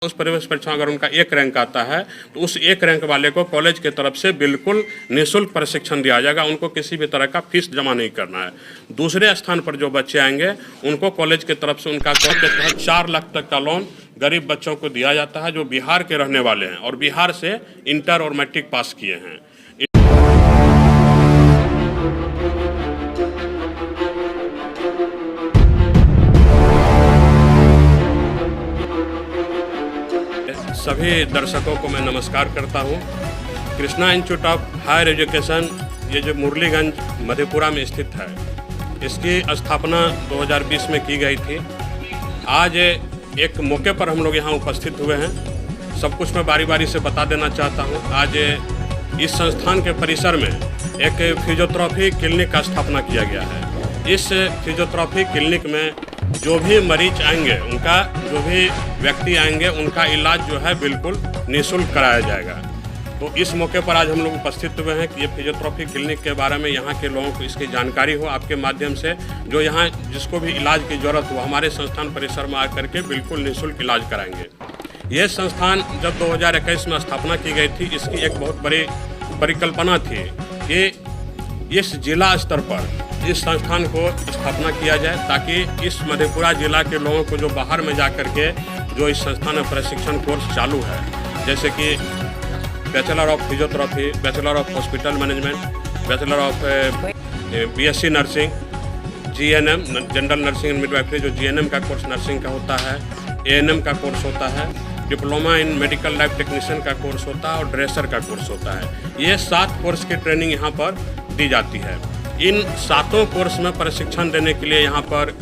उस प्रवेश परीक्षा अगर उनका एक रैंक आता है तो उस एक रैंक वाले को कॉलेज की तरफ से बिल्कुल निःशुल्क प्रशिक्षण दिया जाएगा। उनको किसी भी तरह का फीस जमा नहीं करना है। दूसरे स्थान पर जो बच्चे आएंगे उनको कॉलेज की तरफ से उनका के तहत 4 लाख तक का लोन गरीब बच्चों को दिया जाता है जो बिहार के रहने वाले हैं और बिहार से इंटर और मैट्रिक पास किए हैं। सभी दर्शकों को मैं नमस्कार करता हूं। Krishna institute of higher education ये जो मुरलीगंज मधेपुरा में स्थित है, इसकी स्थापना 2020 में की गई थी। आज एक मौके पर हम लोग यहाँ उपस्थित हुए हैं। सब कुछ मैं बारी बारी से बता देना चाहता हूँ। आज इस संस्थान के परिसर में एक फिजियोथेरेपी क्लिनिक का स्थापना किया गया है। इस फिजियोथेरेपी क्लिनिक में जो भी मरीज आएंगे, उनका जो भी व्यक्ति आएंगे, उनका इलाज जो है बिल्कुल निःशुल्क कराया जाएगा। तो इस मौके पर आज हम लोग उपस्थित हुए हैं कि ये फिजियोथेरेपी क्लिनिक के बारे में यहाँ के लोगों को इसकी जानकारी हो, आपके माध्यम से जो यहाँ जिसको भी इलाज की ज़रूरत हो हमारे संस्थान परिसर में आकर के बिल्कुल निःशुल्क इलाज कराएंगे। ये संस्थान जब 2021 में स्थापना की गई थी, इसकी एक बहुत बड़ी परिकल्पना थी कि इस जिला स्तर पर इस संस्थान को स्थापना किया जाए ताकि इस मधेपुरा जिला के लोगों को जो बाहर में जाकर के जो इस संस्थान में प्रशिक्षण कोर्स चालू है, जैसे कि bachelor of physiotherapy, bachelor of hospital management, bachelor of BSc nursing, GNM general nursing and midwifery जो जीएनएम का कोर्स नर्सिंग का होता है, एएनएम का कोर्स होता है, diploma in medical lab technician का कोर्स होता है और ड्रेसर का कोर्स होता है। ये 7 कोर्स की ट्रेनिंग यहाँ पर दी जाती है। इन 7 कोर्स में प्रशिक्षण देने के लिए यहाँ पर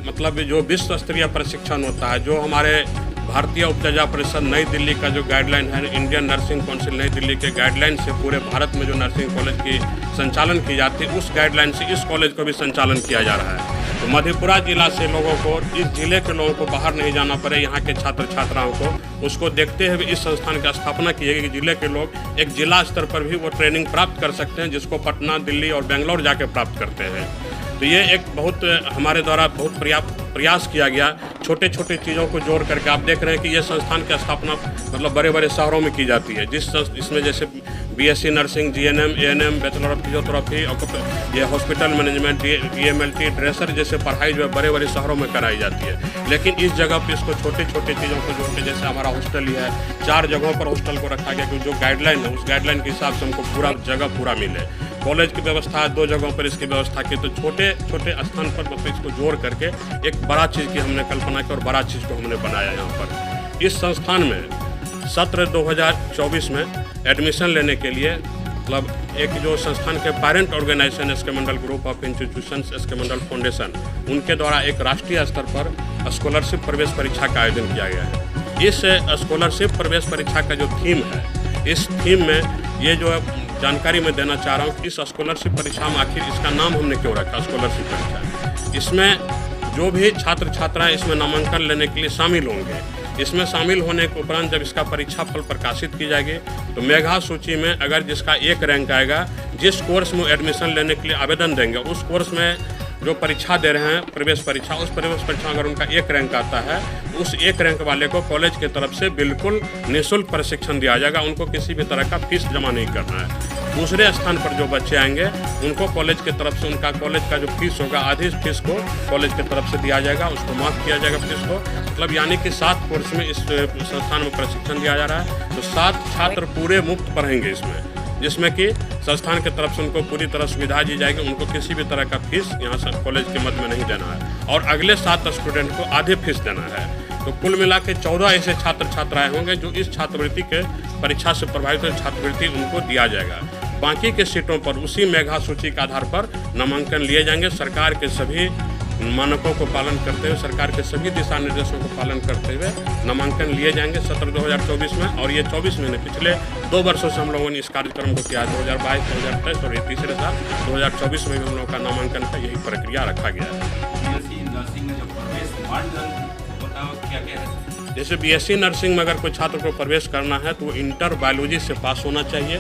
मतलब जो विश्व स्तरीय प्रशिक्षण होता है, जो हमारे भारतीय उपचार परिषद नई दिल्ली का जो गाइडलाइन है, इंडियन नर्सिंग काउंसिल नई दिल्ली के गाइडलाइन से पूरे भारत में जो नर्सिंग कॉलेज की संचालन की जाती है, उस गाइडलाइन से इस कॉलेज को भी संचालन किया जा रहा है। तो मधेपुरा जिला से लोगों को, इस जिले के लोगों को बाहर नहीं जाना पड़े, यहाँ के छात्र छात्राओं को, उसको देखते हुए इस संस्थान की स्थापना की है कि जिले के लोग एक जिला स्तर पर भी वो ट्रेनिंग प्राप्त कर सकते हैं, जिसको पटना, दिल्ली और बेंगलोर जाके प्राप्त करते हैं। तो ये एक बहुत हमारे द्वारा बहुत प्रयास किया गया, छोटे छोटे चीज़ों को जोड़ करके। आप देख रहे हैं कि ये संस्थान की स्थापना मतलब बड़े बड़े शहरों में की जाती है, इसमें जैसे BSc nursing, GNM, ANM, bachelor of physiotherapy, ये हॉस्पिटल मैनेजमेंट, डीएमएलटी, ड्रेसर जैसे पढ़ाई जो है बड़े बड़े शहरों में कराई जाती है। लेकिन इस जगह पर इसको छोटे छोटे चीज़ों को जोड़ के, जैसे हमारा हॉस्टल ही है, 4 जगहों पर हॉस्टल को रखा गया क्योंकि जो गाइडलाइन है उस गाइडलाइन के हिसाब से हमको पूरा जगह पूरा मिले। कॉलेज की व्यवस्था है, 2 जगहों पर इसकी व्यवस्था की। तो छोटे छोटे स्थान पर मतलब इसको जोड़ करके एक बड़ा चीज़ की हमने कल्पना की और बड़ा चीज़ को हमने बनाया यहाँ पर। इस संस्थान में सत्र 2024 में एडमिशन लेने के लिए मतलब एक जो संस्थान के parent organisation SK Mandal group of institutions SK Mandal foundation, उनके द्वारा एक राष्ट्रीय स्तर पर स्कॉलरशिप प्रवेश परीक्षा का आयोजन किया गया है। इस स्कॉलरशिप प्रवेश परीक्षा का जो थीम है, इस थीम में ये जो जानकारी मैं देना चाह रहा हूँ कि इस स्कॉलरशिप परीक्षा में आखिर इसका नाम हमने क्यों रखा स्कॉलरशिप परीक्षा। इसमें जो भी छात्र छात्राएं इसमें नामांकन लेने के लिए शामिल होंगे, इसमें शामिल होने के उपरांत जब इसका परीक्षा फल प्रकाशित की जाएगी तो मेधा सूची में अगर जिसका 1 रैंक आएगा, जिस कोर्स में एडमिशन लेने के लिए आवेदन देंगे, उस कोर्स में जो परीक्षा दे रहे हैं प्रवेश परीक्षा, उस प्रवेश परीक्षा अगर उनका 1 रैंक आता है तो उस 1 रैंक वाले को कॉलेज की तरफ से बिल्कुल निःशुल्क प्रशिक्षण दिया जाएगा। उनको किसी भी तरह का फीस जमा नहीं करना है। दूसरे स्थान पर जो बच्चे आएंगे उनको कॉलेज की तरफ से उनका कॉलेज का जो फीस होगा, आधी फीस को कॉलेज की तरफ से दिया जाएगा, उसको माफ़ किया जाएगा फीस को। मतलब यानी कि 7 कोर्स में इस संस्थान में प्रशिक्षण दिया जा रहा है। तो 7 छात्र पूरे मुफ्त पढ़ेंगे इसमें, जिसमें कि संस्थान की तरफ से उनको पूरी तरह सुविधा दी जाएगी। उनको किसी भी तरह का फीस यहाँ से कॉलेज के मद में नहीं देना है और अगले 7 स्टूडेंट को आधे फीस देना है। तो कुल मिला के 14 ऐसे छात्र छात्राएं होंगे जो इस छात्रवृत्ति के परीक्षा से प्रभावित हो, छात्रवृत्ति उनको दिया जाएगा। बाकी के सीटों पर उसी मेधा सूची के आधार पर नामांकन लिए जाएंगे। सरकार के सभी मानकों को पालन करते हुए, सरकार के सभी दिशा निर्देशों को पालन करते हुए नामांकन लिए जाएंगे सत्र 2024 में। और ये 24 महीने पिछले 2 वर्षों से हम लोगों ने इस कार्यक्रम को किया, 2022, 2023 और ये तीसरे साल 2024 में भी हम लोगों का नामांकन का यही प्रक्रिया रखा गया है। जैसे बीएससी नर्सिंग में अगर कोई छात्र को प्रवेश करना है तो वो इंटर बायोलॉजी से पास होना चाहिए।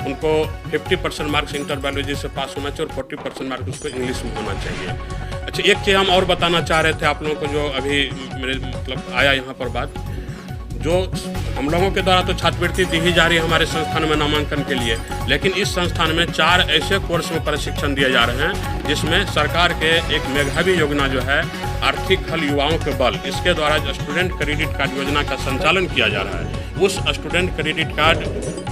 उनको 50% मार्क्स इंटर बायोलॉजी से पास होना चाहिए और 40% मार्क्स उसको इंग्लिश में होना चाहिए। अच्छा, एक चीज़ हम और बताना चाह रहे थे आप लोगों को, जो अभी मेरे मतलब आया यहाँ पर बात जो हम लोगों के द्वारा तो छात्रवृत्ति दी ही जा रही है हमारे संस्थान में नामांकन के लिए, लेकिन इस संस्थान में 4 ऐसे कोर्स में प्रशिक्षण दिए जा रहे हैं जिसमें सरकार के एक मेधावी योजना जो है आर्थिक हल युवाओं के बल, इसके द्वारा जो स्टूडेंट क्रेडिट कार्ड योजना का संचालन किया जा रहा है। उस स्टूडेंट क्रेडिट कार्ड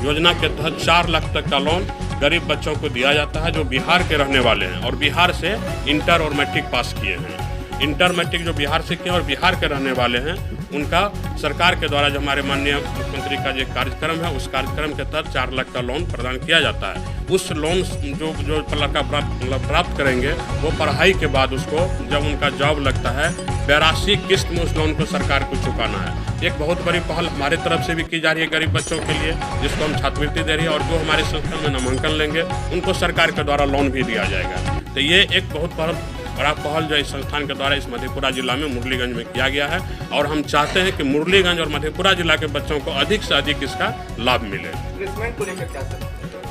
योजना के तहत 4 लाख तक का लोन गरीब बच्चों को दिया जाता है जो बिहार के रहने वाले हैं और बिहार से इंटर और मैट्रिक पास किए हैं। इंटर मैट्रिक जो बिहार से किए और बिहार के रहने वाले हैं, उनका सरकार के द्वारा जो हमारे माननीय मुख्यमंत्री का जो कार्यक्रम है, उस कार्यक्रम के तहत 4 लाख का लोन प्रदान किया जाता है। उस लोन जो लड़का प्राप्त करेंगे वो पढ़ाई के बाद उसको जब उनका जॉब लगता है 82 किस्त में उस लोन को सरकार को चुकाना है। एक बहुत बड़ी पहल हमारे तरफ से भी की जा रही है गरीब बच्चों के लिए, जिसको हम छात्रवृत्ति दे रही है, और जो हमारे संस्थान में नामांकन लेंगे उनको सरकार के द्वारा लोन भी दिया जाएगा। तो ये एक बहुत बड़ा पहल जो इस संस्थान के द्वारा इस मधेपुरा जिला में मुरलीगंज में किया गया है, और हम चाहते हैं कि मुरलीगंज और मधेपुरा जिला के बच्चों को अधिक से अधिक इसका लाभ मिले। प्लेसमेंट को लेकर क्या सर?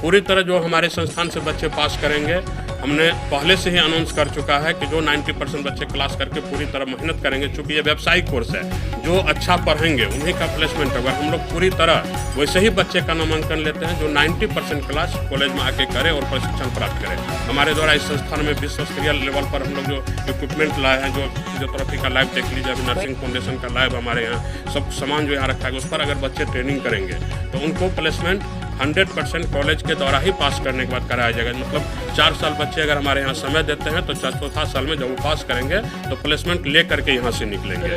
पूरी तरह जो हमारे संस्थान से बच्चे पास करेंगे, हमने पहले से ही अनाउंस कर चुका है कि जो 90% बच्चे क्लास करके पूरी तरह मेहनत करेंगे, चूँकि ये व्यावसायिक कोर्स है, जो अच्छा पढ़ेंगे उन्हीं का प्लेसमेंट होगा। हम लोग पूरी तरह वैसे ही बच्चे का नामांकन लेते हैं जो 90% क्लास कॉलेज में आके करे और प्रशिक्षण प्राप्त करें। हमारे द्वारा इस संस्थान में विश्व स्तरीय लेवल पर हम लोग जो इक्विपमेंट लाए हैं, जो फिजियोथेरेपी का लैब देख लीजिए, अभी नर्सिंग फाउंडेशन का लैब हमारे यहाँ, सब सामान जो यहाँ रखा है, उस पर अगर बच्चे ट्रेनिंग करेंगे तो उनको प्लेसमेंट 100% कॉलेज के द्वारा ही पास करने के बाद कराया जाएगा। मतलब 4 साल बच्चे अगर हमारे यहाँ समय देते हैं तो 4 साल में जब वो पास करेंगे तो प्लेसमेंट ले करके यहाँ से निकलेंगे।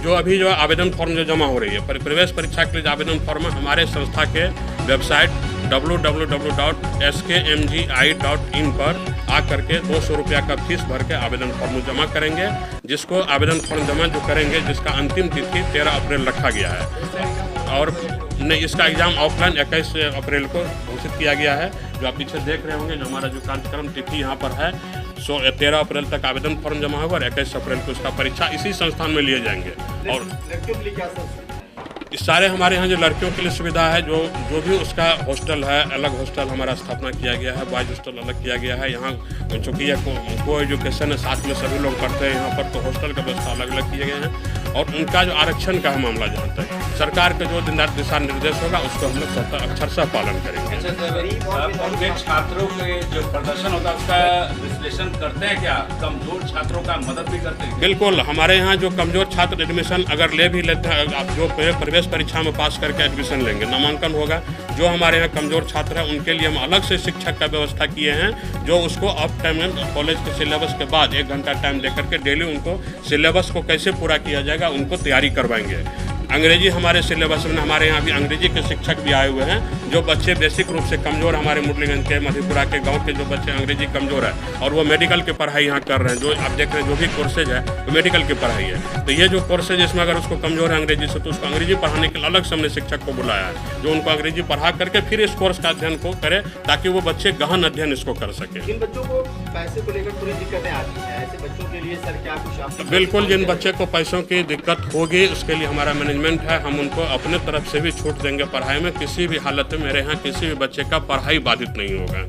जो अभी जो आवेदन फॉर्म जो जमा हो रही है प्रवेश परीक्षा के लिए आवेदन फॉर्म हमारे संस्था के वेबसाइट www.skmgi.in पर आकर के 200 रुपया का फीस भर के आवेदन फॉर्म जमा करेंगे, जिसको आवेदन फॉर्म जमा जो करेंगे जिसका अंतिम तिथि 13 अप्रैल रखा गया है, और नहीं इसका एग्ज़ाम ऑफलाइन 21 अप्रैल को घोषित किया गया है। जो आप पीछे देख रहे होंगे, जो हमारा जो कार्यक्रम तिथि यहाँ पर है, 13 अप्रैल तक आवेदन फॉर्म जमा होगा और 21 अप्रैल को इसका परीक्षा इसी संस्थान में लिए जाएंगे। और लड़कियों के लिए क्या सर? सारे हमारे यहाँ जो लड़कियों के लिए सुविधा है, जो भी उसका हॉस्टल है, अलग हॉस्टल हमारा स्थापना किया गया है, बॉयज हॉस्टल अलग किया गया है। यहाँ चूँकि यह को एजुकेशन है, साथ में सभी लोग पढ़ते हैं यहाँ पर, तो हॉस्टल का व्यवस्था अलग अलग किए गए हैं। और उनका जो आरक्षण का मामला जहाँ तक सरकार के जो दिशा निर्देश होगा उसको हम लोग अक्षरशः पालन करेंगे। उनके छात्रों के जो प्रदर्शन होता है उसका विश्लेषण करते हैं क्या? कमजोर छात्रों का मदद भी करते हैं? बिल्कुल, हमारे यहाँ जो कमजोर छात्र एडमिशन अगर ले भी लेते हैं, आप जो प्रवेश परीक्षा में पास करके एडमिशन लेंगे, नामांकन होगा, जो हमारे यहाँ कमजोर छात्र हैं उनके लिए हम अलग से शिक्षक का व्यवस्था किए हैं, जो उसको अब टाइम में कॉलेज के सिलेबस के बाद 1 घंटा टाइम देकर के डेली उनको सिलेबस को कैसे पूरा किया जाएगा उनको तैयारी करवाएंगे। अंग्रेजी हमारे सिलेबस में हमारे यहाँ भी अंग्रेजी के शिक्षक भी आए हुए हैं, जो बच्चे बेसिक रूप से कमज़ोर, हमारे मुरलीगंज के मधेपुरा के गांव के जो बच्चे अंग्रेजी कमज़ोर है और वो मेडिकल की पढ़ाई यहाँ कर रहे हैं। जो आप देख रहे हैं जो भी कोर्सेज है वो मेडिकल की पढ़ाई है, तो ये जो कोर्सेज इसमें अगर उसको कमज़ोर है अंग्रेजी से, तो उसको अंग्रेजी पढ़ाने के लिए अलग से हमने शिक्षक को बुलाया है, जो उनको अंग्रेजी पढ़ा करके फिर इस कोर्स का अध्ययन को करे, ताकि वो बच्चे गहन अध्ययन इसको कर सके। जिन बच्चों को पैसे को लेकर थोड़ी दिक्कतें आती हैं, ऐसे बच्चों के लिए सर क्या कुछ? बिल्कुल, जिन बच्चे को पैसों की दिक्कत होगी उसके लिए हमारा मैनेजमेंट है, हम उनको अपने तरफ से भी छूट देंगे पढ़ाई में। किसी भी हालत में मेरे यहाँ किसी भी बच्चे का पढ़ाई बाधित नहीं होगा।